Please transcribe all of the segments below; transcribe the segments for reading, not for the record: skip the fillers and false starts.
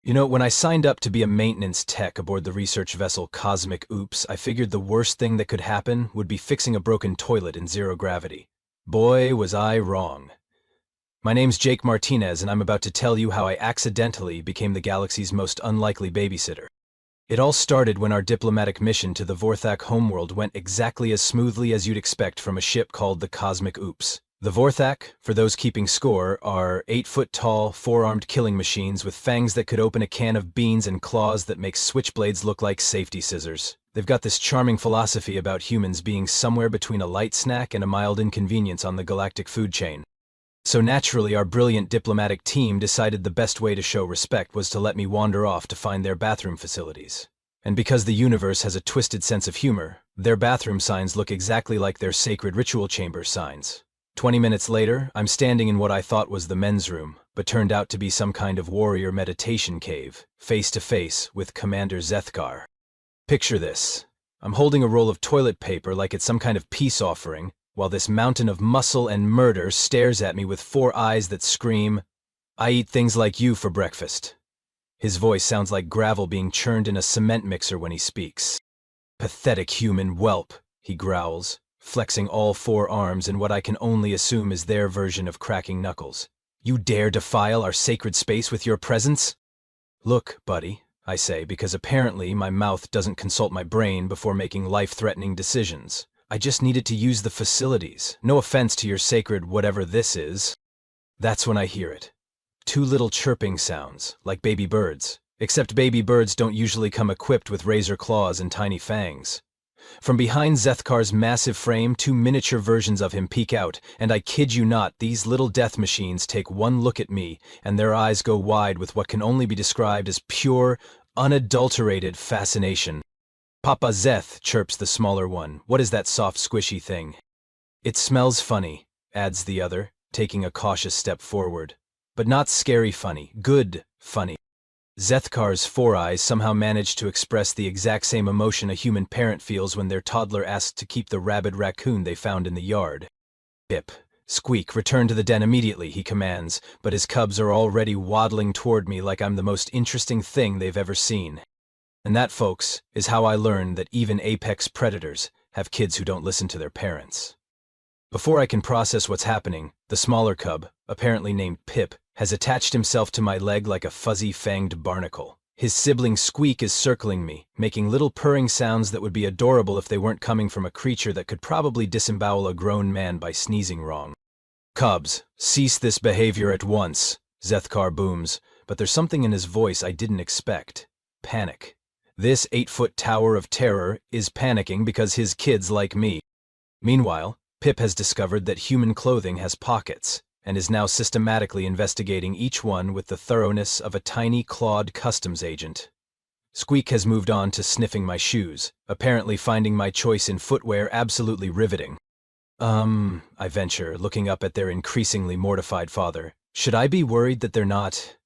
When I signed up to be a maintenance tech aboard the research vessel Cosmic Oops, I figured the worst thing that could happen would be fixing a broken toilet in zero gravity. Boy, was I wrong. My name's Jake Martinez, and I'm about to tell you how I accidentally became the galaxy's most unlikely babysitter. It all started when our diplomatic mission to the Vorthak homeworld went exactly as smoothly as you'd expect from a ship called the Cosmic Oops. The Vorthak, for those keeping score, are 8-foot-tall, four-armed killing machines with fangs that could open a can of beans and claws that make switchblades look like safety scissors. They've got this charming philosophy about humans being somewhere between a light snack and a mild inconvenience on the galactic food chain. So naturally, our brilliant diplomatic team decided the best way to show respect was to let me wander off to find their bathroom facilities. And because the universe has a twisted sense of humor, their bathroom signs look exactly like their sacred ritual chamber signs. 20 minutes later, I'm standing in what I thought was the men's room, but turned out to be some kind of warrior meditation cave, face to face with Commander Zethkar. Picture this. I'm holding a roll of toilet paper like it's some kind of peace offering, while this mountain of muscle and murder stares at me with four eyes that scream, "I eat things like you for breakfast." His voice sounds like gravel being churned in a cement mixer when he speaks. "Pathetic human whelp," he growls, flexing all four arms in what I can only assume is their version of cracking knuckles. "You dare defile our sacred space with your presence?" "Look, buddy," I say, because apparently my mouth doesn't consult my brain before making life-threatening decisions. "I just needed to use the facilities. No offense to your sacred whatever this is." That's when I hear it. Two little chirping sounds, like baby birds. Except baby birds don't usually come equipped with razor claws and tiny fangs. From behind Zethkar's massive frame, two miniature versions of him peek out, and I kid you not, these little death machines take one look at me, and their eyes go wide with what can only be described as pure, unadulterated fascination. "Papa Zeth," chirps the smaller one. "What is that soft, squishy thing?" "It smells funny," adds the other, taking a cautious step forward. "But not scary funny, good funny." Zethkar's four eyes somehow manage to express the exact same emotion a human parent feels when their toddler asks to keep the rabid raccoon they found in the yard. "Pip, Squeak, return to the den immediately," he commands, but his cubs are already waddling toward me like I'm the most interesting thing they've ever seen. And that, folks, is how I learned that even apex predators have kids who don't listen to their parents. Before I can process what's happening, the smaller cub, apparently named Pip, has attached himself to my leg like a fuzzy-fanged barnacle. His sibling Squeak is circling me, making little purring sounds that would be adorable if they weren't coming from a creature that could probably disembowel a grown man by sneezing wrong. "Cubs, cease this behavior at once," Zethkar booms, but there's something in his voice I didn't expect. Panic. This 8-foot tower of terror is panicking because his kids like me. Meanwhile, Pip has discovered that human clothing has pockets, and is now systematically investigating each one with the thoroughness of a tiny clawed customs agent. Squeak has moved on to sniffing my shoes, apparently finding my choice in footwear absolutely riveting. I venture, looking up at their increasingly mortified father. "Should I be worried that they're not,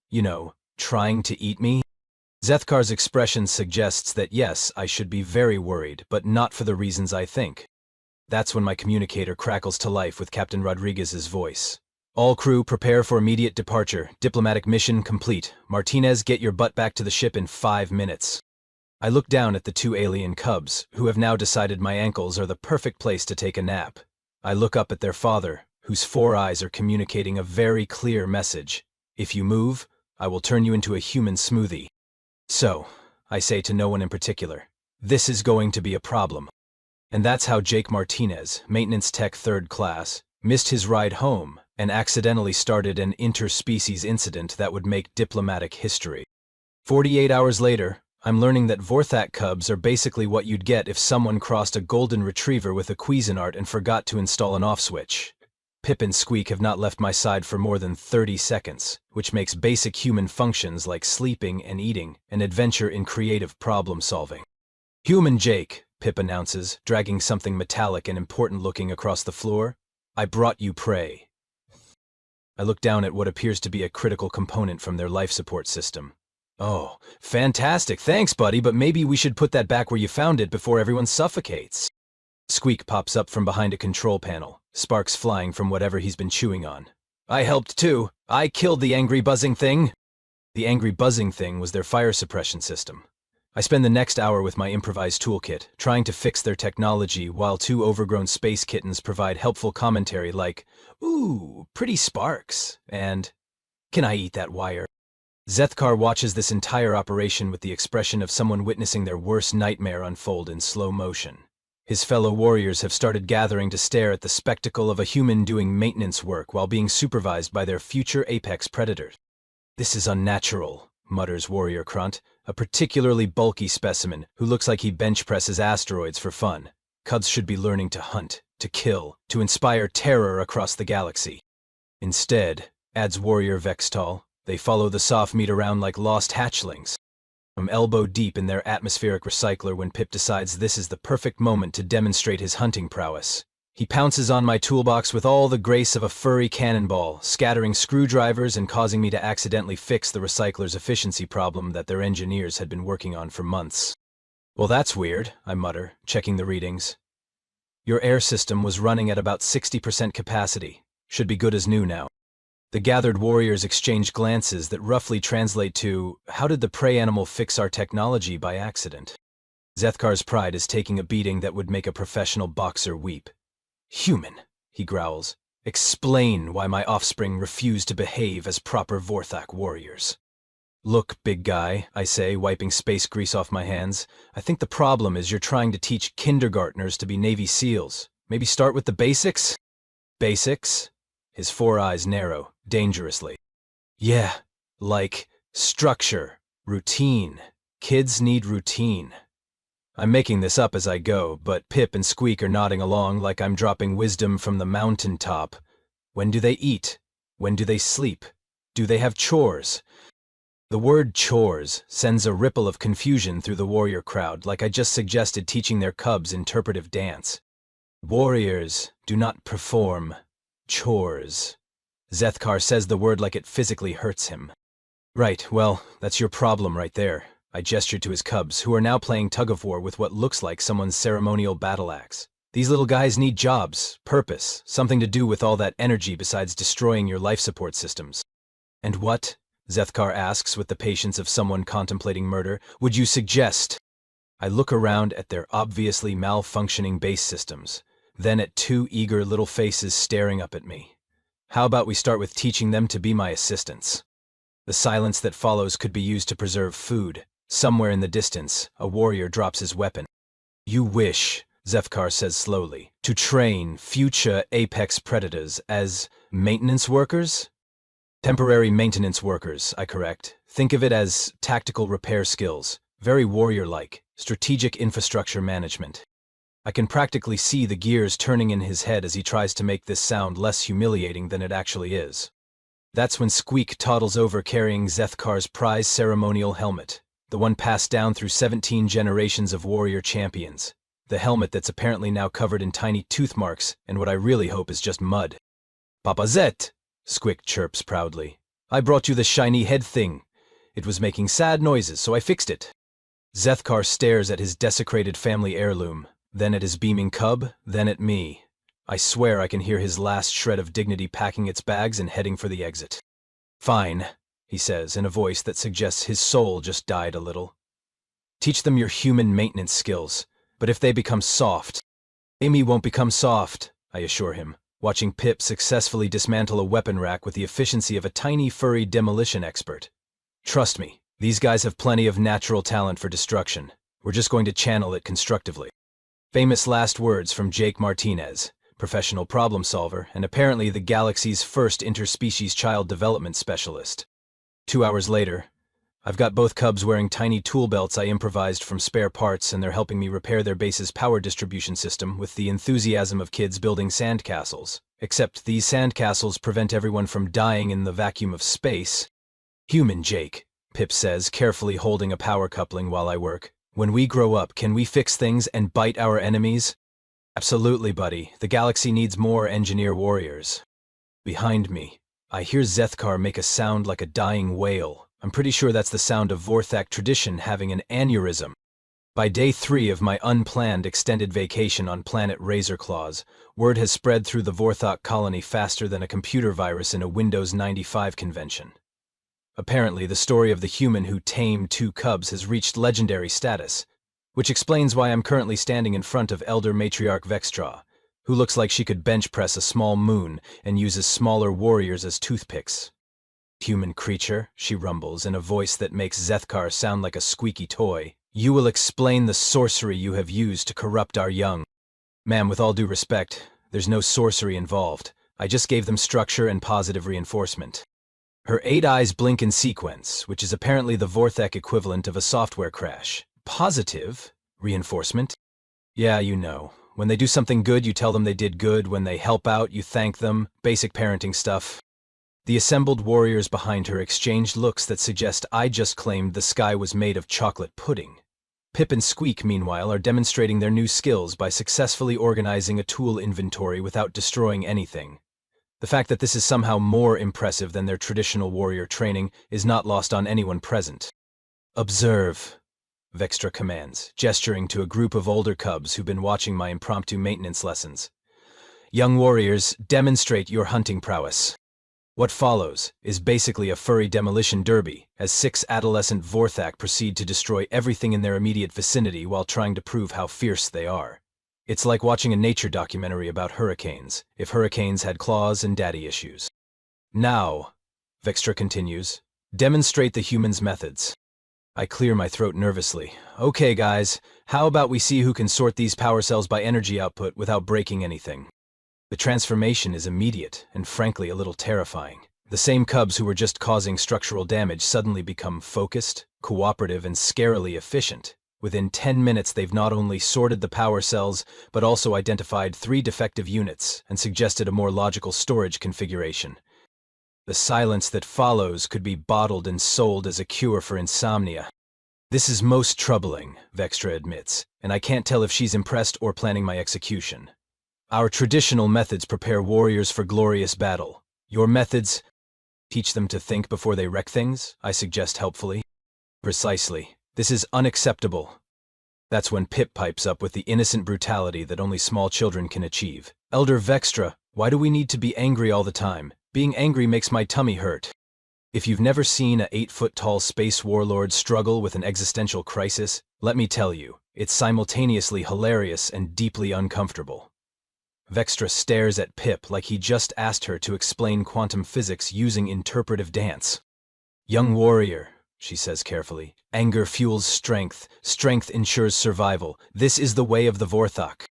trying to eat me?" Zethkar's expression suggests that yes, I should be very worried, but not for the reasons I think. That's when my communicator crackles to life with Captain Rodriguez's voice. "All crew, prepare for immediate departure. Diplomatic mission complete. Martinez, get your butt back to the ship in 5 minutes." I look down at the two alien cubs, who have now decided my ankles are the perfect place to take a nap. I look up at their father, whose four eyes are communicating a very clear message. "If you move, I will turn you into a human smoothie." So, I say to no one in particular, this is going to be a problem. And that's how Jake Martinez, maintenance tech 3rd class, missed his ride home and accidentally started an interspecies incident that would make diplomatic history. 48 hours later, I'm learning that Vorthak cubs are basically what you'd get if someone crossed a golden retriever with a Cuisinart and forgot to install an off switch. Pip and Squeak have not left my side for more than 30 seconds, which makes basic human functions like sleeping and eating an adventure in creative problem-solving. "Human Jake," Pip announces, dragging something metallic and important-looking across the floor. "I brought you prey." I look down at what appears to be a critical component from their life support system. "Oh, fantastic, thanks buddy, but maybe we should put that back where you found it before everyone suffocates." Squeak pops up from behind a control panel, sparks flying from whatever he's been chewing on. "I helped too. I killed the angry buzzing thing." The angry buzzing thing was their fire suppression system. I spend the next hour with my improvised toolkit, trying to fix their technology while two overgrown space kittens provide helpful commentary like, "Ooh, pretty sparks," and "Can I eat that wire?" Zethkar watches this entire operation with the expression of someone witnessing their worst nightmare unfold in slow motion. His fellow warriors have started gathering to stare at the spectacle of a human doing maintenance work while being supervised by their future apex predator. "This is unnatural," mutters Warrior Krunt, a particularly bulky specimen who looks like he bench presses asteroids for fun. Cubs should be learning to hunt, to kill, to inspire terror across the galaxy. Instead, adds Warrior Vextal, they follow the soft meat around like lost hatchlings. I'm elbow deep in their atmospheric recycler when Pip decides this is the perfect moment to demonstrate his hunting prowess. He pounces on my toolbox with all the grace of a furry cannonball, scattering screwdrivers and causing me to accidentally fix the recycler's efficiency problem that their engineers had been working on for months. "Well, that's weird," I mutter, checking the readings. "Your air system was running at about 60% capacity. Should be good as new now." The gathered warriors exchange glances that roughly translate to, "How did the prey animal fix our technology by accident?" Zethkar's pride is taking a beating that would make a professional boxer weep. "Human," he growls, "explain why my offspring refuse to behave as proper Vorthak warriors." "Look, big guy," I say, wiping space grease off my hands, "I think the problem is you're trying to teach kindergartners to be Navy SEALs. Maybe start with the basics?" "Basics?" His four eyes narrow, dangerously. "Yeah, like structure, routine. Kids need routine." I'm making this up as I go, but Pip and Squeak are nodding along like I'm dropping wisdom from the mountaintop. When do they eat? When do they sleep? Do they have chores? The word chores sends a ripple of confusion through the warrior crowd, like I just suggested teaching their cubs interpretive dance. "Warriors do not perform chores." Zethkar says the word like it physically hurts him. "Right, well, that's your problem right there." I gestured to his cubs, who are now playing tug-of-war with what looks like someone's ceremonial battle axe. "These little guys need jobs, purpose, something to do with all that energy besides destroying your life support systems." "And what," Zethkar asks with the patience of someone contemplating murder, "would you suggest?" I look around at their obviously malfunctioning base systems, then at two eager little faces staring up at me. "How about we start with teaching them to be my assistants?" The silence that follows could be used to preserve food. Somewhere in the distance, a warrior drops his weapon. "You wish," Zethkar says slowly, "to train future apex predators as maintenance workers?" "Temporary maintenance workers," I correct. "Think of it as tactical repair skills, very warrior-like, strategic infrastructure management." I can practically see the gears turning in his head as he tries to make this sound less humiliating than it actually is. That's when Squeak toddles over carrying Zethkar's prize ceremonial helmet, the one passed down through 17 generations of warrior champions. The helmet that's apparently now covered in tiny tooth marks and what I really hope is just mud. "Papa Zet," Squeak chirps proudly, "I brought you the shiny head thing. It was making sad noises, so I fixed it." Zethkar stares at his desecrated family heirloom, then at his beaming cub, then at me. I swear I can hear his last shred of dignity packing its bags and heading for the exit. "Fine," he says in a voice that suggests his soul just died a little. "Teach them your human maintenance skills, but if they become soft..." "Amy won't become soft," I assure him, watching Pip successfully dismantle a weapon rack with the efficiency of a tiny furry demolition expert. "Trust me, these guys have plenty of natural talent for destruction. We're just going to channel it constructively." Famous last words from Jake Martinez, professional problem solver and apparently the galaxy's first interspecies child development specialist. 2 hours later, I've got both cubs wearing tiny tool belts I improvised from spare parts, and they're helping me repair their base's power distribution system with the enthusiasm of kids building sandcastles. Except these sandcastles prevent everyone from dying in the vacuum of space. "Human Jake," Pip says, carefully holding a power coupling while I work. "When we grow up, can we fix things and bite our enemies?" "Absolutely, buddy. The galaxy needs more engineer warriors." Behind me, I hear Zethkar make a sound like a dying whale. I'm pretty sure that's the sound of Vorthak tradition having an aneurysm. By day 3 of my unplanned extended vacation on planet Razorclaws, word has spread through the Vorthak colony faster than a computer virus in a Windows 95 convention. Apparently, the story of the human who tamed two cubs has reached legendary status, which explains why I'm currently standing in front of Elder Matriarch Vextra, who looks like she could bench press a small moon and uses smaller warriors as toothpicks. Human creature, she rumbles in a voice that makes Zethkar sound like a squeaky toy. You will explain the sorcery you have used to corrupt our young. Ma'am, with all due respect, there's no sorcery involved. I just gave them structure and positive reinforcement. Her 8 eyes blink in sequence, which is apparently the Vorthek equivalent of a software crash. Positive reinforcement? Yeah, you know. When they do something good, you tell them they did good. When they help out, you thank them. Basic parenting stuff. The assembled warriors behind her exchanged looks that suggest I just claimed the sky was made of chocolate pudding. Pip and Squeak, meanwhile, are demonstrating their new skills by successfully organizing a tool inventory without destroying anything. The fact that this is somehow more impressive than their traditional warrior training is not lost on anyone present. Observe, Vextra commands, gesturing to a group of older cubs who've been watching my impromptu maintenance lessons. Young warriors, demonstrate your hunting prowess. What follows is basically a furry demolition derby, as 6 adolescent Vorthak proceed to destroy everything in their immediate vicinity while trying to prove how fierce they are. It's like watching a nature documentary about hurricanes, if hurricanes had claws and daddy issues. Now, Vextra continues, demonstrate the human's methods. I clear my throat nervously. Okay, guys, how about we see who can sort these power cells by energy output without breaking anything? The transformation is immediate and frankly a little terrifying. The same cubs who were just causing structural damage suddenly become focused, cooperative, and scarily efficient. Within 10 minutes they've not only sorted the power cells, but also identified 3 defective units and suggested a more logical storage configuration. The silence that follows could be bottled and sold as a cure for insomnia. This is most troubling, Vextra admits, and I can't tell if she's impressed or planning my execution. Our traditional methods prepare warriors for glorious battle. Your methods teach them to think before they wreck things, I suggest helpfully. Precisely. This is unacceptable. That's when Pip pipes up with the innocent brutality that only small children can achieve. Elder Vextra, why do we need to be angry all the time? Being angry makes my tummy hurt. If you've never seen a 8-foot-tall space warlord struggle with an existential crisis, let me tell you, it's simultaneously hilarious and deeply uncomfortable. Vextra stares at Pip like he just asked her to explain quantum physics using interpretive dance. Young warrior, she says carefully, anger fuels strength, strength ensures survival. This is the way of the Vorthak.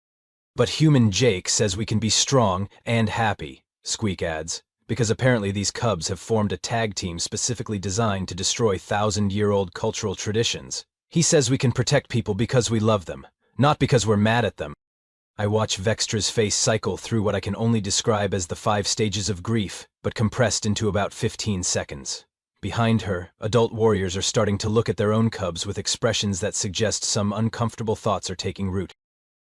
But human Jake says we can be strong and happy, Squeak adds, because apparently these cubs have formed a tag team specifically designed to destroy 1,000-year-old cultural traditions. He says we can protect people because we love them, not because we're mad at them. I watch Vextra's face cycle through what I can only describe as the 5 stages of grief, but compressed into about 15 seconds. Behind her, adult warriors are starting to look at their own cubs with expressions that suggest some uncomfortable thoughts are taking root.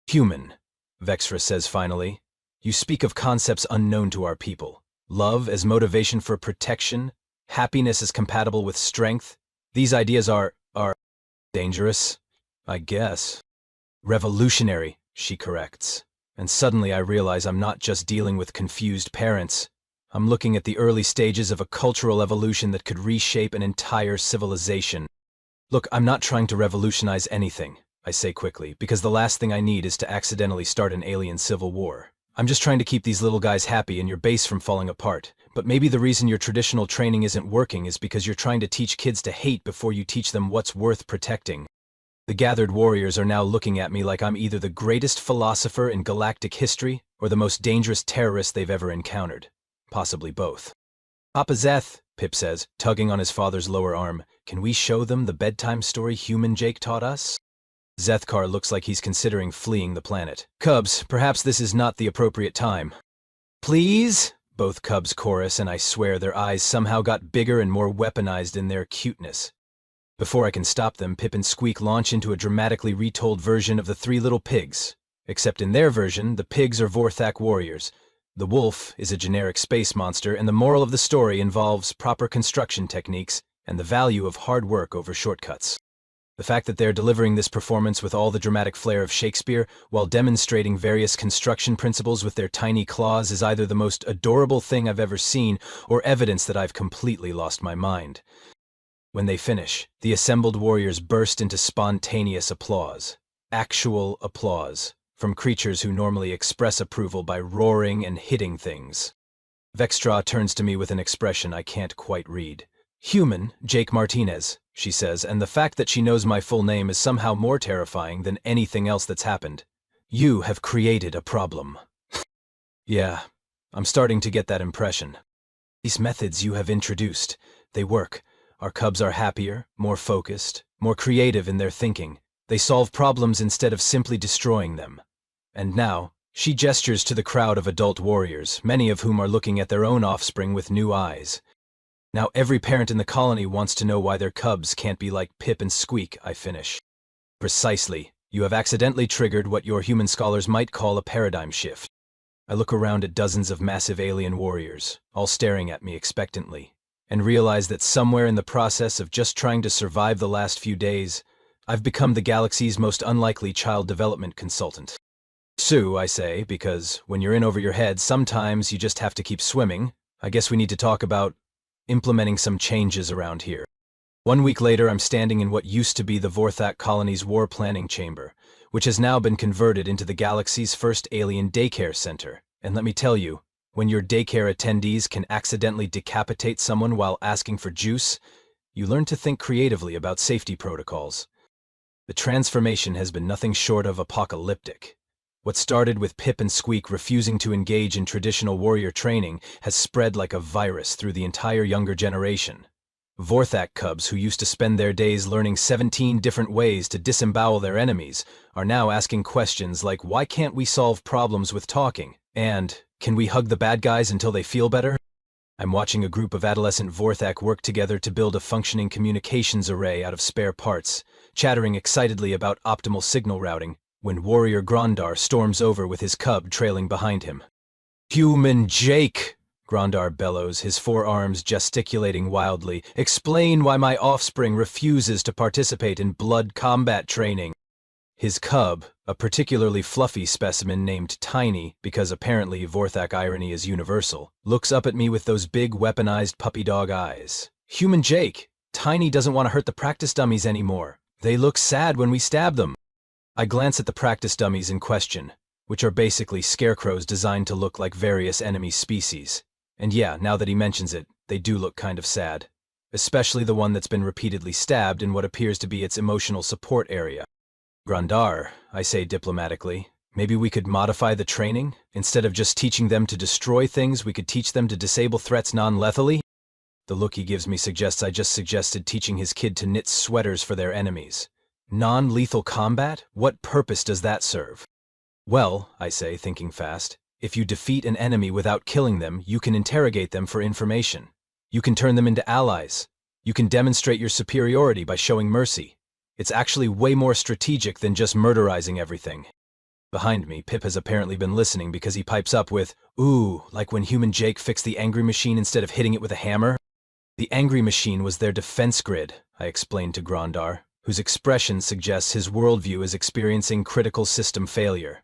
Human, Vextra says finally, you speak of concepts unknown to our people. Love as motivation for protection, happiness as compatible with strength. These ideas are dangerous, I guess. Revolutionary, she corrects. And suddenly I realize I'm not just dealing with confused parents. I'm looking at the early stages of a cultural evolution that could reshape an entire civilization. Look, I'm not trying to revolutionize anything, I say quickly, because the last thing I need is to accidentally start an alien civil war. I'm just trying to keep these little guys happy and your base from falling apart. But maybe the reason your traditional training isn't working is because you're trying to teach kids to hate before you teach them what's worth protecting. The gathered warriors are now looking at me like I'm either the greatest philosopher in galactic history or the most dangerous terrorist they've ever encountered. Possibly both. Papa Zeth, Pip says, tugging on his father's lower arm, can we show them the bedtime story human Jake taught us? Zethkar looks like he's considering fleeing the planet. Cubs, perhaps this is not the appropriate time. Please? Both cubs chorus, and I swear their eyes somehow got bigger and more weaponized in their cuteness. Before I can stop them, Pip and Squeak launch into a dramatically retold version of the 3 Little Pigs. Except in their version, the pigs are Vorthak warriors. The wolf is a generic space monster, and the moral of the story involves proper construction techniques and the value of hard work over shortcuts. The fact that they're delivering this performance with all the dramatic flair of Shakespeare while demonstrating various construction principles with their tiny claws is either the most adorable thing I've ever seen or evidence that I've completely lost my mind. When they finish, the assembled warriors burst into spontaneous applause. Actual applause, from creatures who normally express approval by roaring and hitting things. Vextra turns to me with an expression I can't quite read. "Human, Jake Martinez," she says, and the fact that she knows my full name is somehow more terrifying than anything else that's happened. "You have created a problem." Yeah, I'm starting to get that impression. These methods you have introduced, they work. Our cubs are happier, more focused, more creative in their thinking. They solve problems instead of simply destroying them. And now, she gestures to the crowd of adult warriors, many of whom are looking at their own offspring with new eyes. Now every parent in the colony wants to know why their cubs can't be like Pip and Squeak, I finish. Precisely. You have accidentally triggered what your human scholars might call a paradigm shift. I look around at dozens of massive alien warriors, all staring at me expectantly, and realize that somewhere in the process of just trying to survive the last few days, I've become the galaxy's most unlikely child development consultant. Sue, I say, because when you're in over your head, sometimes you just have to keep swimming. I guess we need to talk about implementing some changes around here. 1 week later, I'm standing in what used to be the Vorthak colony's war planning chamber, which has now been converted into the galaxy's first alien daycare center. And let me tell you, when your daycare attendees can accidentally decapitate someone while asking for juice, you learn to think creatively about safety protocols. The transformation has been nothing short of apocalyptic. What started with Pip and Squeak refusing to engage in traditional warrior training has spread like a virus through the entire younger generation. Vorthak cubs who used to spend their days learning 17 different ways to disembowel their enemies are now asking questions like, why can't we solve problems with talking? And, can we hug the bad guys until they feel better? I'm watching a group of adolescent Vorthak work together to build a functioning communications array out of spare parts, chattering excitedly about optimal signal routing, when warrior Grondar storms over with his cub trailing behind him. "Human Jake!" Grondar bellows, his forearms gesticulating wildly. "Explain why my offspring refuses to participate in blood combat training." His cub, a particularly fluffy specimen named Tiny, because apparently Vorthak irony is universal, looks up at me with those big weaponized puppy dog eyes. "Human Jake, Tiny doesn't want to hurt the practice dummies anymore. They look sad when we stab them." I glance at the practice dummies in question, which are basically scarecrows designed to look like various enemy species. And yeah, now that he mentions it, they do look kind of sad. Especially the one that's been repeatedly stabbed in what appears to be its emotional support area. "Grondar," I say diplomatically, "maybe we could modify the training? Instead of just teaching them to destroy things, we could teach them to disable threats non-lethally?" The look he gives me suggests I just suggested teaching his kid to knit sweaters for their enemies. Non-lethal combat? What purpose does that serve? "Well," I say, thinking fast, "if you defeat an enemy without killing them, you can interrogate them for information. You can turn them into allies. You can demonstrate your superiority by showing mercy. It's actually way more strategic than just murderizing everything." Behind me, Pip has apparently been listening because he pipes up with, "Ooh, like when Human Jake fixed the angry machine instead of hitting it with a hammer?" "The angry machine was their defense grid," I explained to Grondar, whose expression suggests his worldview is experiencing critical system failure.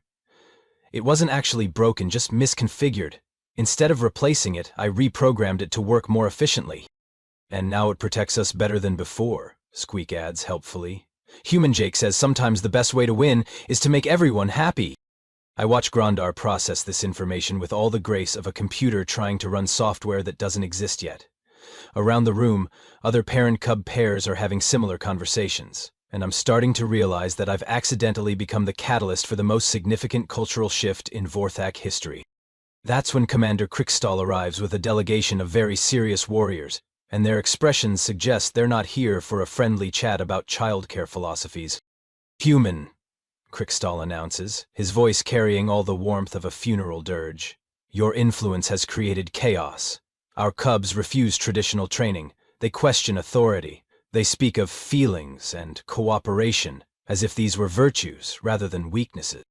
"It wasn't actually broken, just misconfigured. Instead of replacing it, I reprogrammed it to work more efficiently." "And now it protects us better than before," Squeak adds helpfully. "Human Jake says sometimes the best way to win is to make everyone happy." I watch Grondar process this information with all the grace of a computer trying to run software that doesn't exist yet. Around the room, other parent-cub pairs are having similar conversations, and I'm starting to realize that I've accidentally become the catalyst for the most significant cultural shift in Vorthak history. That's when Commander Krickstall arrives with a delegation of very serious warriors, and their expressions suggest they're not here for a friendly chat about childcare philosophies. "Human," Krickstall announces, his voice carrying all the warmth of a funeral dirge. "Your influence has created chaos. Our cubs refuse traditional training. They question authority. They speak of feelings and cooperation, as if these were virtues rather than weaknesses."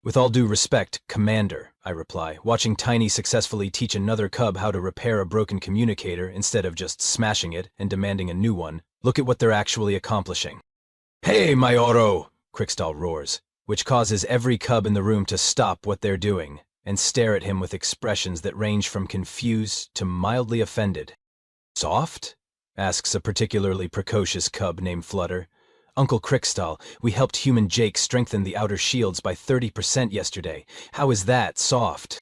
"With all due respect, Commander," I reply, watching Tiny successfully teach another cub how to repair a broken communicator instead of just smashing it and demanding a new one. "Look at what they're actually accomplishing." Hey, my oro! Crickstall roars, which causes every cub in the room to stop what they're doing and stare at him with expressions that range from confused to mildly offended. Soft? Asks a particularly precocious cub named Flutter. Uncle Crickstall, we helped human Jake strengthen the outer shields by 30% yesterday. How is that soft?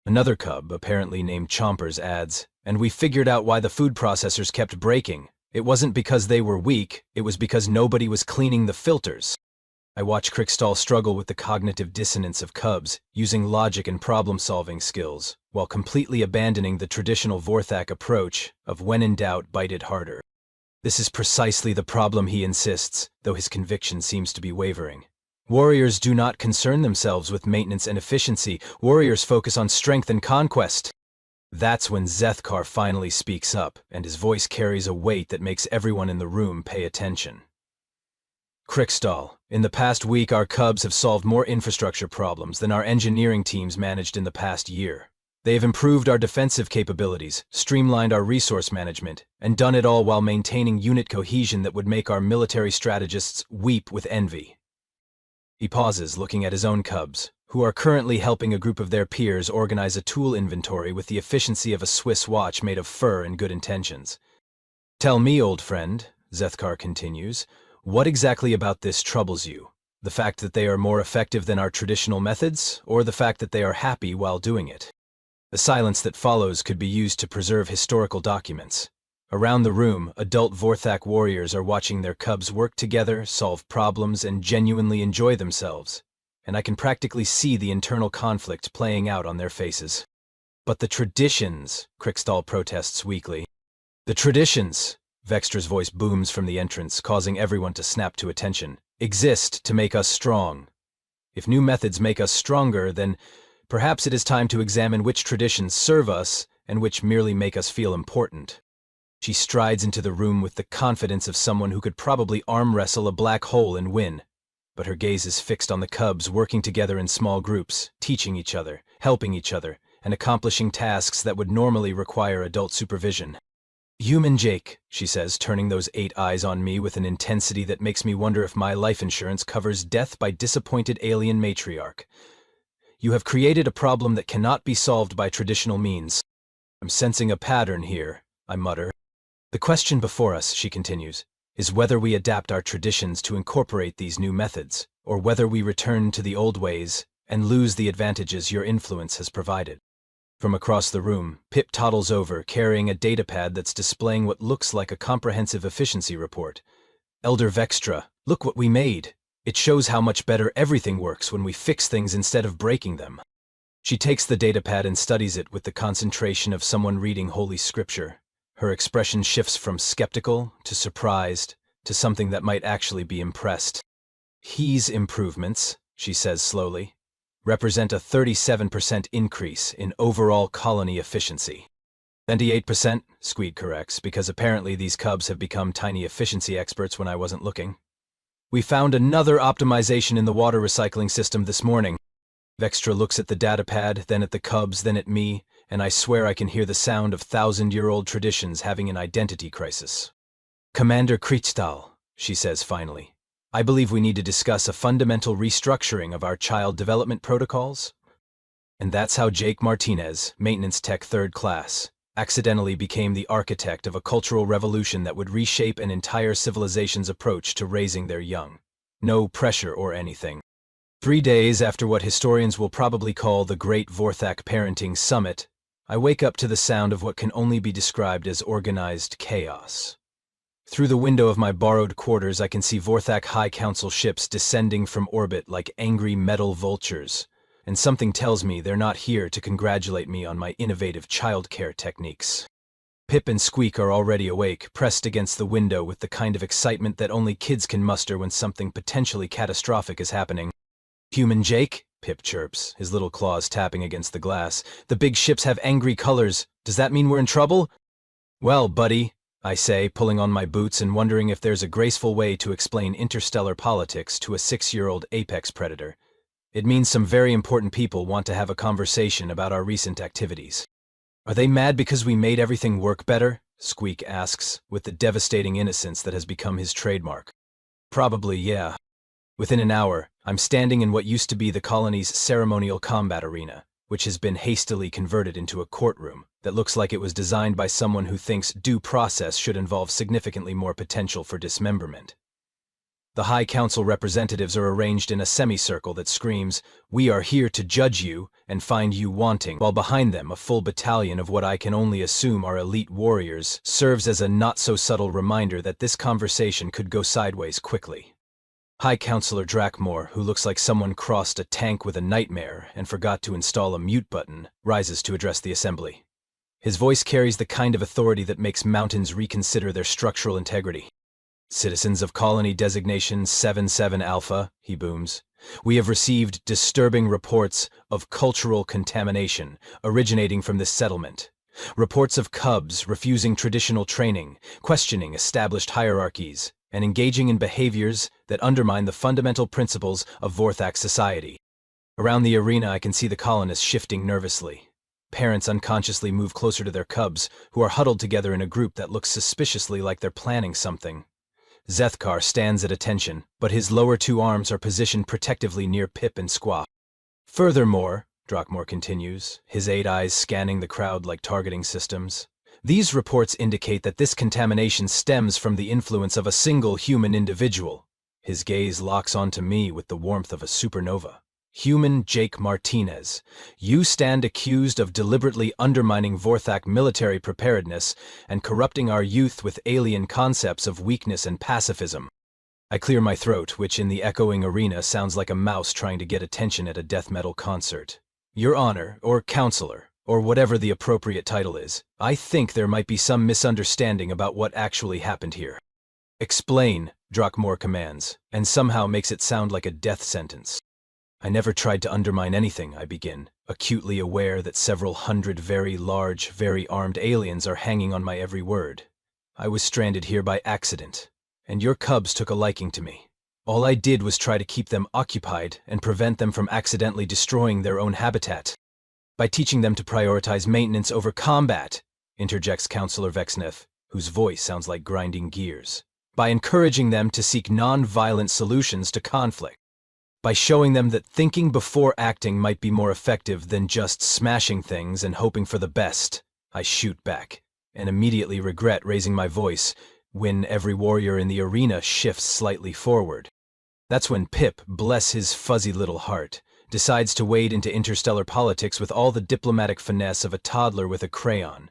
Another cub, apparently named Chompers, adds, and we figured out why the food processors kept breaking. It wasn't because they were weak, it was because nobody was cleaning the filters. I watch Crickstall struggle with the cognitive dissonance of cubs, using logic and problem-solving skills, while completely abandoning the traditional Vorthak approach of when in doubt, bite it harder. This is precisely the problem, he insists, though his conviction seems to be wavering. Warriors do not concern themselves with maintenance and efficiency. Warriors focus on strength and conquest. That's when Zethkar finally speaks up, and his voice carries a weight that makes everyone in the room pay attention. Crickstall, in the past week our cubs have solved more infrastructure problems than our engineering teams managed in the past year. They have improved our defensive capabilities, streamlined our resource management, and done it all while maintaining unit cohesion that would make our military strategists weep with envy. He pauses, looking at his own cubs, who are currently helping a group of their peers organize a tool inventory with the efficiency of a Swiss watch made of fur and good intentions. Tell me, old friend, Zethkar continues, what exactly about this troubles you? The fact that they are more effective than our traditional methods, or the fact that they are happy while doing it? The silence that follows could be used to preserve historical documents. Around the room, adult Vorthak warriors are watching their cubs work together, solve problems, and genuinely enjoy themselves, and I can practically see the internal conflict playing out on their faces. But the traditions, Crickstall protests weakly. The traditions, Vextra's voice booms from the entrance, causing everyone to snap to attention, exist to make us strong. If new methods make us stronger, then perhaps it is time to examine which traditions serve us and which merely make us feel important. She strides into the room with the confidence of someone who could probably arm wrestle a black hole and win. But her gaze is fixed on the cubs working together in small groups, teaching each other, helping each other, and accomplishing tasks that would normally require adult supervision. Human Jake, she says, turning those 8 eyes on me with an intensity that makes me wonder if my life insurance covers death by disappointed alien matriarch. You have created a problem that cannot be solved by traditional means. I'm sensing a pattern here, I mutter. The question before us, she continues, is whether we adapt our traditions to incorporate these new methods, or whether we return to the old ways and lose the advantages your influence has provided. From across the room, Pip toddles over, carrying a datapad that's displaying what looks like a comprehensive efficiency report. Elder Vextra, look what we made. It shows how much better everything works when we fix things instead of breaking them. She takes the datapad and studies it with the concentration of someone reading Holy Scripture. Her expression shifts from skeptical to surprised to something that might actually be impressed. His improvements, she says slowly, represent a 37% increase in overall colony efficiency. 28%, Squeed corrects, because apparently these cubs have become tiny efficiency experts when I wasn't looking. We found another optimization in the water recycling system this morning. Vextra looks at the datapad, then at the cubs, then at me, and I swear I can hear the sound of 1,000-year-old traditions having an identity crisis. Commander Krichtal, she says finally, I believe we need to discuss a fundamental restructuring of our child development protocols. And that's how Jake Martinez, Maintenance Tech 3rd Class, accidentally became the architect of a cultural revolution that would reshape an entire civilization's approach to raising their young. No pressure or anything. 3 days after what historians will probably call the Great Vorthak Parenting Summit, I wake up to the sound of what can only be described as organized chaos. Through the window of my borrowed quarters, I can see Vorthak High Council ships descending from orbit like angry metal vultures, and something tells me they're not here to congratulate me on my innovative childcare techniques. Pip and Squeak are already awake, pressed against the window with the kind of excitement that only kids can muster when something potentially catastrophic is happening. Human Jake, Pip chirps, his little claws tapping against the glass. The big ships have angry colors. Does that mean we're in trouble? Well, buddy, I say, pulling on my boots and wondering if there's a graceful way to explain interstellar politics to a 6-year-old apex predator. It means some very important people want to have a conversation about our recent activities. Are they mad because we made everything work better? Squeak asks, with the devastating innocence that has become his trademark. Probably, yeah. Within an hour, I'm standing in what used to be the colony's ceremonial combat arena, which has been hastily converted into a courtroom that looks like it was designed by someone who thinks due process should involve significantly more potential for dismemberment. The High Council representatives are arranged in a semicircle that screams, "We are here to judge you and find you wanting," while behind them a full battalion of what I can only assume are elite warriors serves as a not-so-subtle reminder that this conversation could go sideways quickly. High Counselor Drakmore, who looks like someone crossed a tank with a nightmare and forgot to install a mute button, rises to address the assembly. His voice carries the kind of authority that makes mountains reconsider their structural integrity. "Citizens of Colony Designation 77 Alpha," he booms, "we have received disturbing reports of cultural contamination originating from this settlement. Reports of cubs refusing traditional training, questioning established hierarchies, and engaging in behaviors that undermine the fundamental principles of Vorthak society." Around the arena I can see the colonists shifting nervously. Parents unconsciously move closer to their cubs, who are huddled together in a group that looks suspiciously like they're planning something. Zethkar stands at attention, but his lower two arms are positioned protectively near Pip and Squaw. "Furthermore," Drakmore continues, his 8 eyes scanning the crowd like targeting systems, "these reports indicate that this contamination stems from the influence of a single human individual." His gaze locks onto me with the warmth of a supernova. "Human Jake Martinez, you stand accused of deliberately undermining Vorthak military preparedness and corrupting our youth with alien concepts of weakness and pacifism." I clear my throat, which in the echoing arena sounds like a mouse trying to get attention at a death metal concert. "Your Honor, or Counselor, or whatever the appropriate title is, I think there might be some misunderstanding about what actually happened here." "Explain," Drakmore commands, and somehow makes it sound like a death sentence. "I never tried to undermine anything," I begin, acutely aware that several hundred very large, very armed aliens are hanging on my every word. "I was stranded here by accident, and your cubs took a liking to me. All I did was try to keep them occupied and prevent them from accidentally destroying their own habitat. By teaching them to prioritize maintenance over combat," interjects Counselor Vexnev, whose voice sounds like grinding gears. "By encouraging them to seek non-violent solutions to conflict. By showing them that thinking before acting might be more effective than just smashing things and hoping for the best." I shoot back, and immediately regret raising my voice when every warrior in the arena shifts slightly forward. That's when Pip, bless his fuzzy little heart, decides to wade into interstellar politics with all the diplomatic finesse of a toddler with a crayon.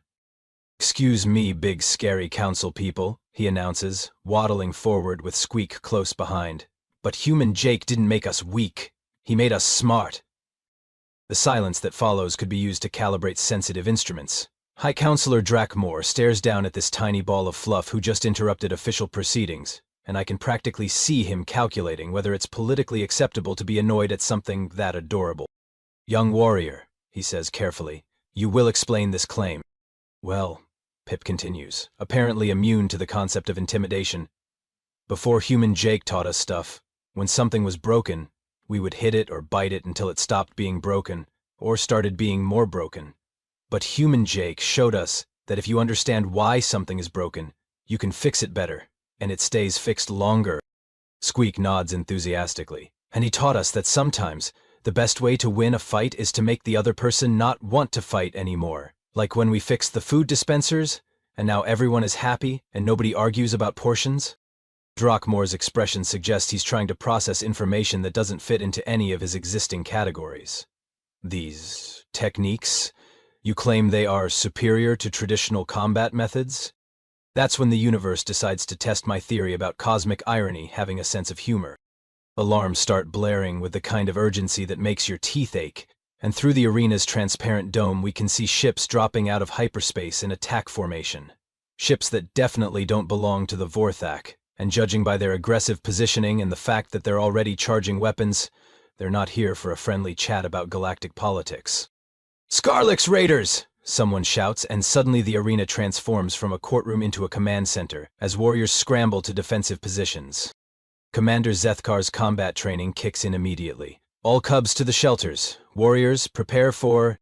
"Excuse me, big scary council people," he announces, waddling forward with Squeak close behind. "But human Jake didn't make us weak. He made us smart." The silence that follows could be used to calibrate sensitive instruments. High Counselor Drakmore stares down at this tiny ball of fluff who just interrupted official proceedings, and I can practically see him calculating whether it's politically acceptable to be annoyed at something that adorable. "Young warrior," he says carefully, "you will explain this claim." "Well," Pip continues, apparently immune to the concept of intimidation, "before human Jake taught us stuff, when something was broken, we would hit it or bite it until it stopped being broken, or started being more broken. But human Jake showed us that if you understand why something is broken, you can fix it better, and it stays fixed longer." Squeak nods enthusiastically. "And he taught us that sometimes the best way to win a fight is to make the other person not want to fight anymore. Like when we fixed the food dispensers, and now everyone is happy and nobody argues about portions." Drakmore's expression suggests he's trying to process information that doesn't fit into any of his existing categories. "These techniques, you claim they are superior to traditional combat methods?" That's when the universe decides to test my theory about cosmic irony having a sense of humor. Alarms start blaring with the kind of urgency that makes your teeth ache, and through the arena's transparent dome we can see ships dropping out of hyperspace in attack formation. Ships that definitely don't belong to the Vorthak. And judging by their aggressive positioning and the fact that they're already charging weapons, they're not here for a friendly chat about galactic politics. "Scarlix Raiders!" someone shouts, and suddenly the arena transforms from a courtroom into a command center, as warriors scramble to defensive positions. Commander Zethkar's combat training kicks in immediately. "All cubs to the shelters. Warriors, prepare for—"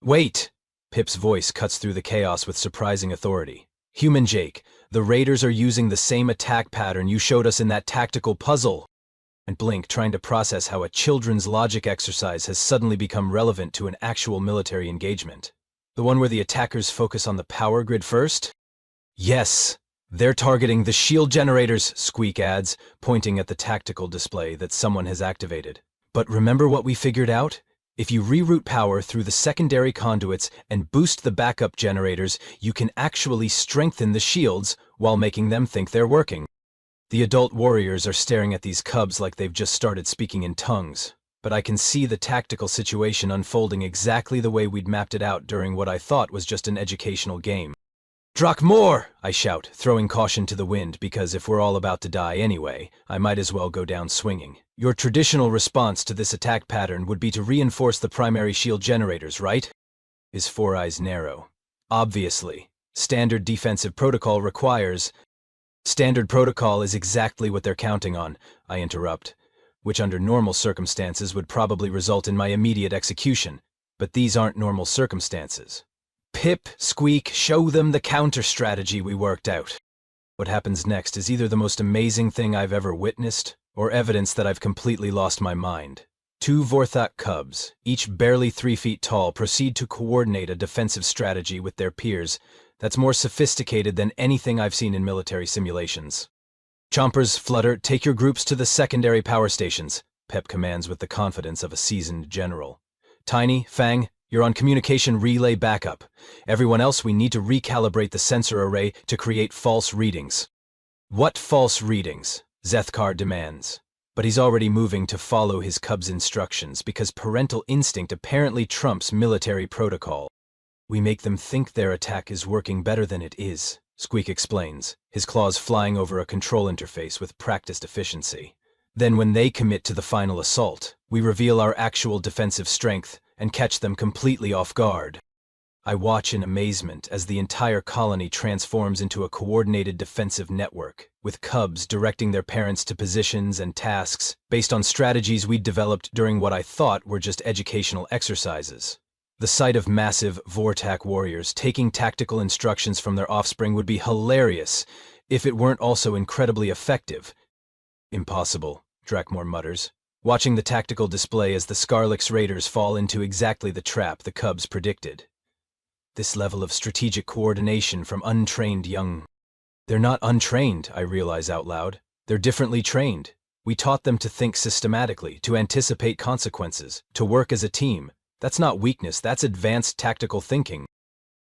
"Wait!" Pip's voice cuts through the chaos with surprising authority. Human Jake, the raiders are using the same attack pattern you showed us in that tactical puzzle. And blink, trying to process how a children's logic exercise has suddenly become relevant to an actual military engagement. The one where the attackers focus on the power grid first? Yes, they're targeting the shield generators, Squeak adds, pointing at the tactical display that someone has activated. But remember what we figured out? If you reroute power through the secondary conduits and boost the backup generators, you can actually strengthen the shields while making them think they're working. The adult warriors are staring at these cubs like they've just started speaking in tongues, but I can see the tactical situation unfolding exactly the way we'd mapped it out during what I thought was just an educational game. "Drak more!" I shout, throwing caution to the wind because if we're all about to die anyway, I might as well go down swinging. Your traditional response to this attack pattern would be to reinforce the primary shield generators, right? His four eyes narrow. Obviously. Standard defensive protocol requires... Standard protocol is exactly what they're counting on, I interrupt, which under normal circumstances would probably result in my immediate execution, but these aren't normal circumstances. Pip, Squeak, show them the counter-strategy we worked out. What happens next is either the most amazing thing I've ever witnessed, or evidence that I've completely lost my mind. Two Vorthak cubs, each barely 3 feet tall, proceed to coordinate a defensive strategy with their peers that's more sophisticated than anything I've seen in military simulations. Chompers, Flutter, take your groups to the secondary power stations, Pep commands with the confidence of a seasoned general. Tiny, Fang, you're on communication relay backup. Everyone else, we need to recalibrate the sensor array to create false readings. What false readings? Zethkar demands. But he's already moving to follow his cub's instructions because parental instinct apparently trumps military protocol. We make them think their attack is working better than it is, Squeak explains, his claws flying over a control interface with practiced efficiency. Then when they commit to the final assault, we reveal our actual defensive strength and catch them completely off guard. I watch in amazement as the entire colony transforms into a coordinated defensive network, with cubs directing their parents to positions and tasks based on strategies we'd developed during what I thought were just educational exercises. The sight of massive Vortak warriors taking tactical instructions from their offspring would be hilarious if it weren't also incredibly effective. Impossible, Drakmore mutters, watching the tactical display as the Skarlix raiders fall into exactly the trap the cubs predicted. This level of strategic coordination from untrained young... They're not untrained, I realize out loud. They're differently trained. We taught them to think systematically, to anticipate consequences, to work as a team. That's not weakness, that's advanced tactical thinking.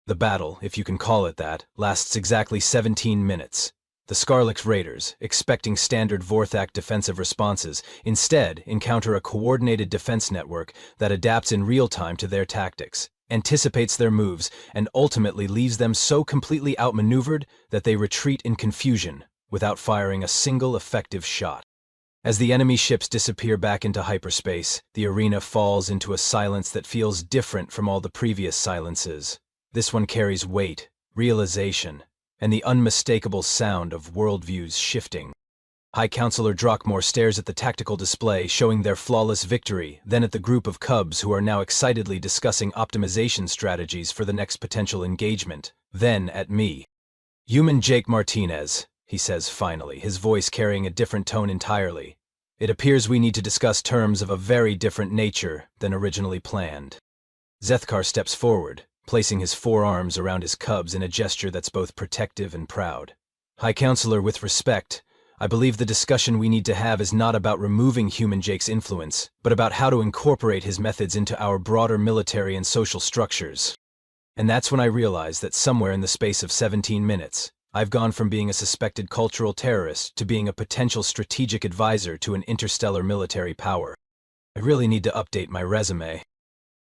The battle, if you can call it that, lasts exactly 17 minutes. The Skarlix raiders, expecting standard Vorthak defensive responses, instead encounter a coordinated defense network that adapts in real time to their tactics, anticipates their moves, and ultimately leaves them so completely outmaneuvered that they retreat in confusion without firing a single effective shot. As the enemy ships disappear back into hyperspace, the arena falls into a silence that feels different from all the previous silences. This one carries weight, realization, and the unmistakable sound of worldviews shifting. High Counselor Drakmore stares at the tactical display showing their flawless victory, then at the group of cubs who are now excitedly discussing optimization strategies for the next potential engagement, then at me. "Human Jake Martinez," he says finally, his voice carrying a different tone entirely. "It appears we need to discuss terms of a very different nature than originally planned." Zethkar steps forward, placing his forearms around his cubs in a gesture that's both protective and proud. "High Counselor, with respect, I believe the discussion we need to have is not about removing Human Jake's influence, but about how to incorporate his methods into our broader military and social structures." And that's when I realize that somewhere in the space of 17 minutes, I've gone from being a suspected cultural terrorist to being a potential strategic advisor to an interstellar military power. I really need to update my resume.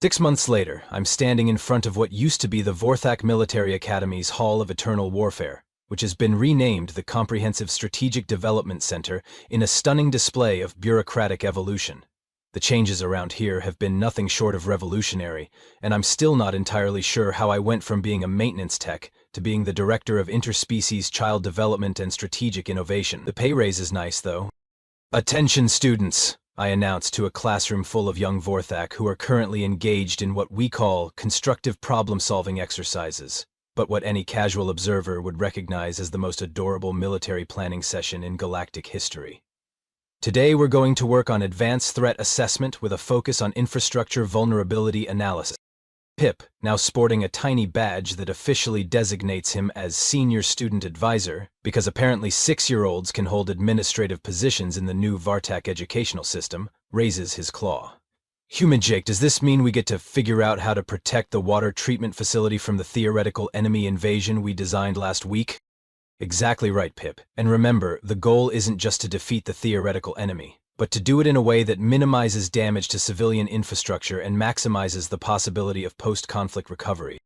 6 months later, I'm standing in front of what used to be the Vorthak Military Academy's Hall of Eternal Warfare, which has been renamed the Comprehensive Strategic Development Center in a stunning display of bureaucratic evolution. The changes around here have been nothing short of revolutionary, and I'm still not entirely sure how I went from being a maintenance tech to being the director of interspecies child development and strategic innovation. The pay raise is nice, though. "Attention, students," I announced to a classroom full of young Vorthak who are currently engaged in what we call constructive problem-solving exercises. but what any casual observer would recognize as the most adorable military planning session in galactic history. Today we're going to work on advanced threat assessment with a focus on infrastructure vulnerability analysis. Pip, now sporting a tiny badge that officially designates him as Senior Student Advisor, because apparently 6-year-olds can hold administrative positions in the new Vartak educational system, raises his claw. Human Jake, does this mean we get to figure out how to protect the water treatment facility from the theoretical enemy invasion we designed last week? Exactly right, Pip. And remember, the goal isn't just to defeat the theoretical enemy, but to do it in a way that minimizes damage to civilian infrastructure and maximizes the possibility of post-conflict recovery.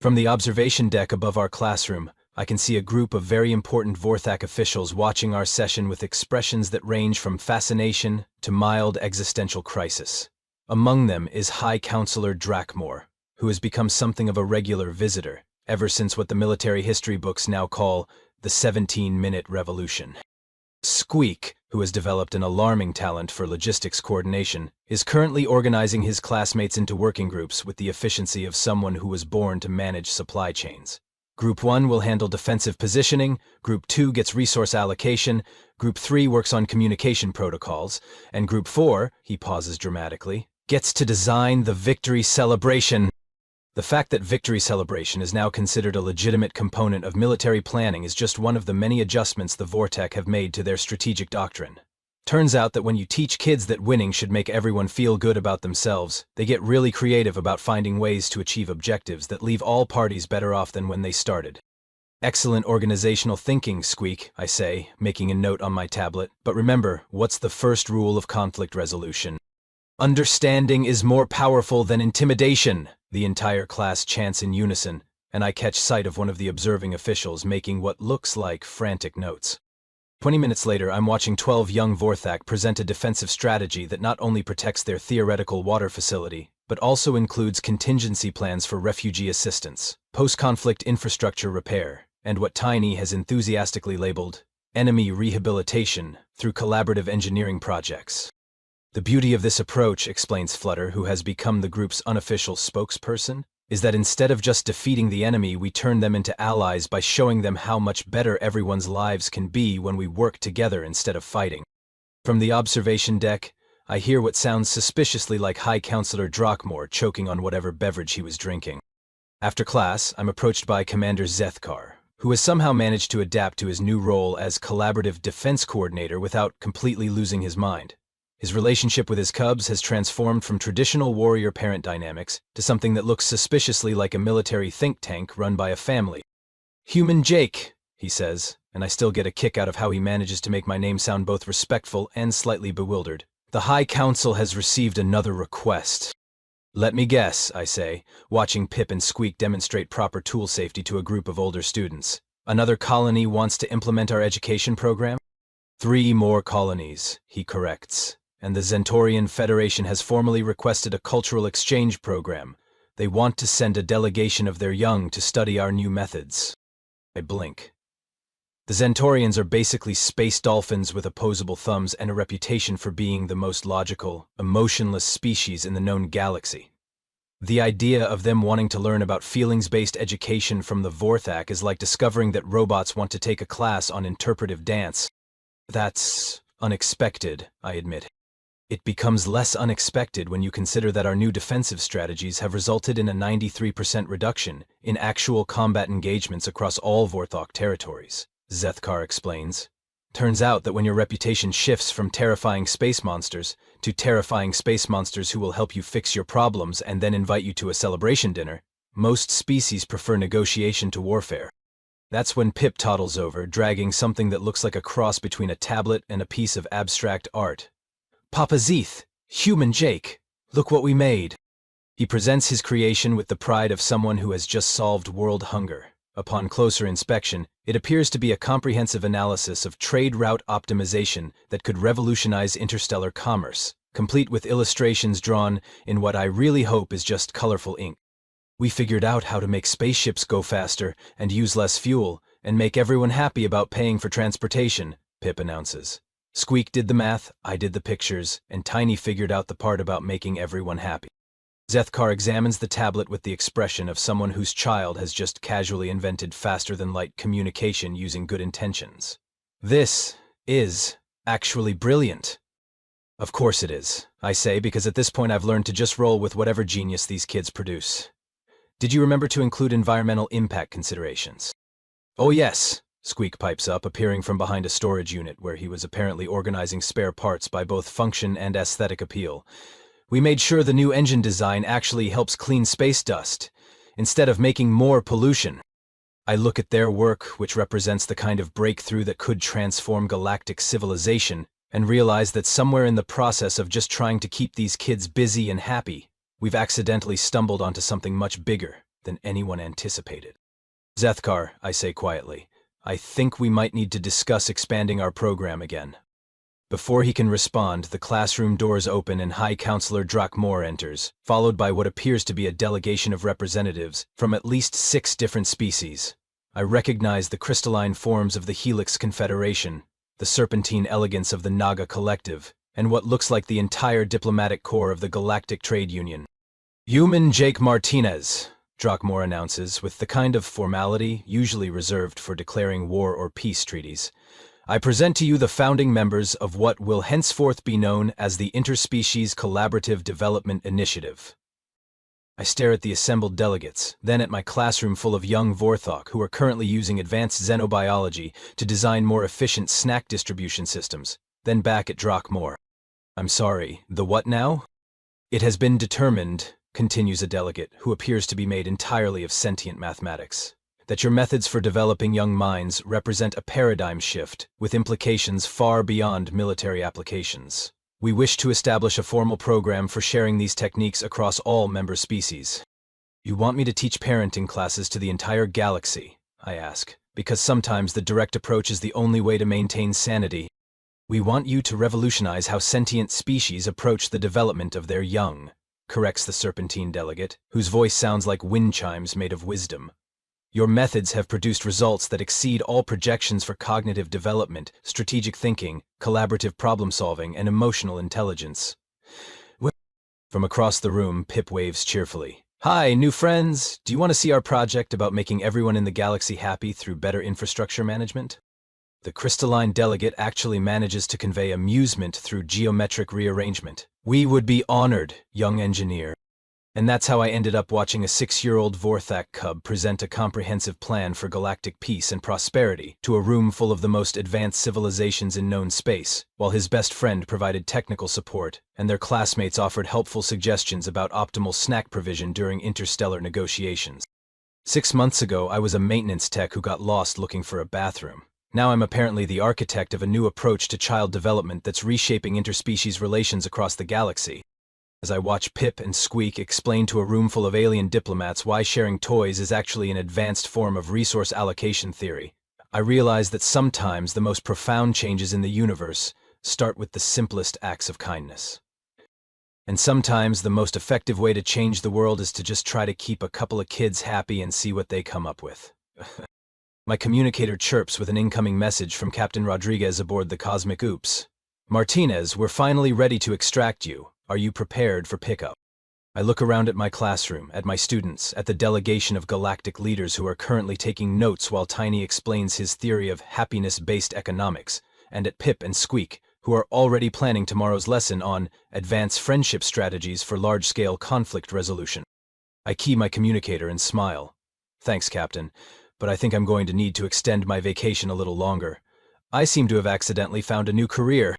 From the observation deck above our classroom, I can see a group of very important Vorthak officials watching our session with expressions that range from fascination to mild existential crisis. Among them is High Counselor Drakmore, who has become something of a regular visitor, ever since what the military history books now call the 17-minute revolution. Squeak, who has developed an alarming talent for logistics coordination, is currently organizing his classmates into working groups with the efficiency of someone who was born to manage supply chains. Group 1 will handle defensive positioning, Group 2 gets resource allocation, Group 3 works on communication protocols, and Group 4, he pauses dramatically, gets to design the victory celebration. The fact that victory celebration is now considered a legitimate component of military planning is just one of the many adjustments the Vortek have made to their strategic doctrine. Turns out that when you teach kids that winning should make everyone feel good about themselves, they get really creative about finding ways to achieve objectives that leave all parties better off than when they started. Excellent organizational thinking, Squeak, I say, making a note on my tablet. But remember, what's the first rule of conflict resolution? Understanding is more powerful than intimidation. The entire class chants in unison, and I catch sight of one of the observing officials making what looks like frantic notes. 20 minutes later, I'm watching 12 young Vorthak present a defensive strategy that not only protects their theoretical water facility, but also includes contingency plans for refugee assistance, post-conflict infrastructure repair, and what Tiny has enthusiastically labeled enemy rehabilitation through collaborative engineering projects. The beauty of this approach, explains Flutter, who has become the group's unofficial spokesperson, is that instead of just defeating the enemy, we turn them into allies by showing them how much better everyone's lives can be when we work together instead of fighting. From the observation deck, I hear what sounds suspiciously like High Counselor Drakmore choking on whatever beverage he was drinking. After class, I'm approached by Commander Zethkar, who has somehow managed to adapt to his new role as Collaborative Defense Coordinator without completely losing his mind. His relationship with his cubs has transformed from traditional warrior-parent dynamics to something that looks suspiciously like a military think tank run by a family. Human Jake, he says, and I still get a kick out of how he manages to make my name sound both respectful and slightly bewildered. The High Council has received another request. Let me guess, I say, watching Pip and Squeak demonstrate proper tool safety to a group of older students. Another colony wants to implement our education program? 3 more colonies, he corrects. And the Zentorian Federation has formally requested a cultural exchange program. They want to send a delegation of their young to study our new methods. I blink. The Zentorians are basically space dolphins with opposable thumbs and a reputation for being the most logical, emotionless species in the known galaxy. The idea of them wanting to learn about feelings-based education from the Vorthak is like discovering that robots want to take a class on interpretive dance. That's unexpected, I admit. It becomes less unexpected when you consider that our new defensive strategies have resulted in a 93% reduction in actual combat engagements across all Vorthok territories, Zethkar explains. Turns out that when your reputation shifts from terrifying space monsters to terrifying space monsters who will help you fix your problems and then invite you to a celebration dinner, most species prefer negotiation to warfare. That's when Pip toddles over, dragging something that looks like a cross between a tablet and a piece of abstract art. Papa Zeeth, Human Jake, look what we made. He presents his creation with the pride of someone who has just solved world hunger. Upon closer inspection, it appears to be a comprehensive analysis of trade route optimization that could revolutionize interstellar commerce, complete with illustrations drawn in what I really hope is just colorful ink. We figured out how to make spaceships go faster and use less fuel, and make everyone happy about paying for transportation, Pip announces. Squeak did the math, I did the pictures, and Tiny figured out the part about making everyone happy. Zethkar examines the tablet with the expression of someone whose child has just casually invented faster-than-light communication using good intentions. This is actually brilliant. Of course it is, I say, because at this point I've learned to just roll with whatever genius these kids produce. Did you remember to include environmental impact considerations? Oh yes, Squeak pipes up, appearing from behind a storage unit where he was apparently organizing spare parts by both function and aesthetic appeal. We made sure the new engine design actually helps clean space dust, instead of making more pollution. I look at their work, which represents the kind of breakthrough that could transform galactic civilization, and realize that somewhere in the process of just trying to keep these kids busy and happy, we've accidentally stumbled onto something much bigger than anyone anticipated. Zethkar, I say quietly, I think we might need to discuss expanding our program again. Before he can respond, the classroom doors open and High Counselor Drakmor enters, followed by what appears to be a delegation of representatives from at least 6 different species. I recognize the crystalline forms of the Helix Confederation, the serpentine elegance of the Naga Collective, and what looks like the entire diplomatic corps of the Galactic Trade Union. Human Jake Martinez, Drakmor announces, with the kind of formality usually reserved for declaring war or peace treaties. I present to you the founding members of what will henceforth be known as the Interspecies Collaborative Development Initiative. I stare at the assembled delegates, then at my classroom full of young Vorthok who are currently using advanced xenobiology to design more efficient snack distribution systems, then back at Drakmor. I'm sorry, the what now? It has been determined, continues a delegate who appears to be made entirely of sentient mathematics, that your methods for developing young minds represent a paradigm shift with implications far beyond military applications. We wish to establish a formal program for sharing these techniques across all member species. You want me to teach parenting classes to the entire galaxy, I ask, because sometimes the direct approach is the only way to maintain sanity. We want you to revolutionize how sentient species approach the development of their young, corrects the serpentine delegate, whose voice sounds like wind chimes made of wisdom. Your methods have produced results that exceed all projections for cognitive development, strategic thinking, collaborative problem-solving, and emotional intelligence. From across the room, Pip waves cheerfully. Hi, new friends! Do you want to see our project about making everyone in the galaxy happy through better infrastructure management? The crystalline delegate actually manages to convey amusement through geometric rearrangement. We would be honored, young engineer. And that's how I ended up watching a 6-year-old Vorthak cub present a comprehensive plan for galactic peace and prosperity to a room full of the most advanced civilizations in known space, while his best friend provided technical support, and their classmates offered helpful suggestions about optimal snack provision during interstellar negotiations. 6 months ago, I was a maintenance tech who got lost looking for a bathroom. Now I'm apparently the architect of a new approach to child development that's reshaping interspecies relations across the galaxy. As I watch Pip and Squeak explain to a room full of alien diplomats why sharing toys is actually an advanced form of resource allocation theory, I realize that sometimes the most profound changes in the universe start with the simplest acts of kindness. And sometimes the most effective way to change the world is to just try to keep a couple of kids happy and see what they come up with. My communicator chirps with an incoming message from Captain Rodriguez aboard the Cosmic Oops. Martinez, we're finally ready to extract you. Are you prepared for pickup? I look around at my classroom, at my students, at the delegation of galactic leaders who are currently taking notes while Tiny explains his theory of happiness-based economics, and at Pip and Squeak, who are already planning tomorrow's lesson on advanced friendship strategies for large-scale conflict resolution. I key my communicator and smile. Thanks, Captain, but I think I'm going to need to extend my vacation a little longer. I seem to have accidentally found a new career.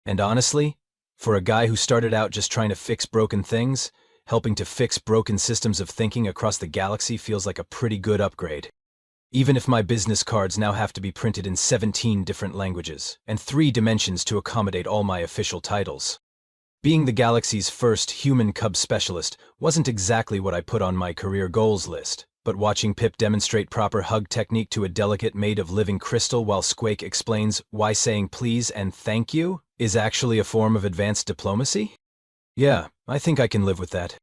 And honestly, for a guy who started out just trying to fix broken things, helping to fix broken systems of thinking across the galaxy feels like a pretty good upgrade. Even if my business cards now have to be printed in 17 different languages, and 3 dimensions to accommodate all my official titles. Being the galaxy's first human cub specialist wasn't exactly what I put on my career goals list, but watching Pip demonstrate proper hug technique to a delegate made of living crystal while Squeak explains why saying please and thank you is actually a form of advanced diplomacy? Yeah, I think I can live with that.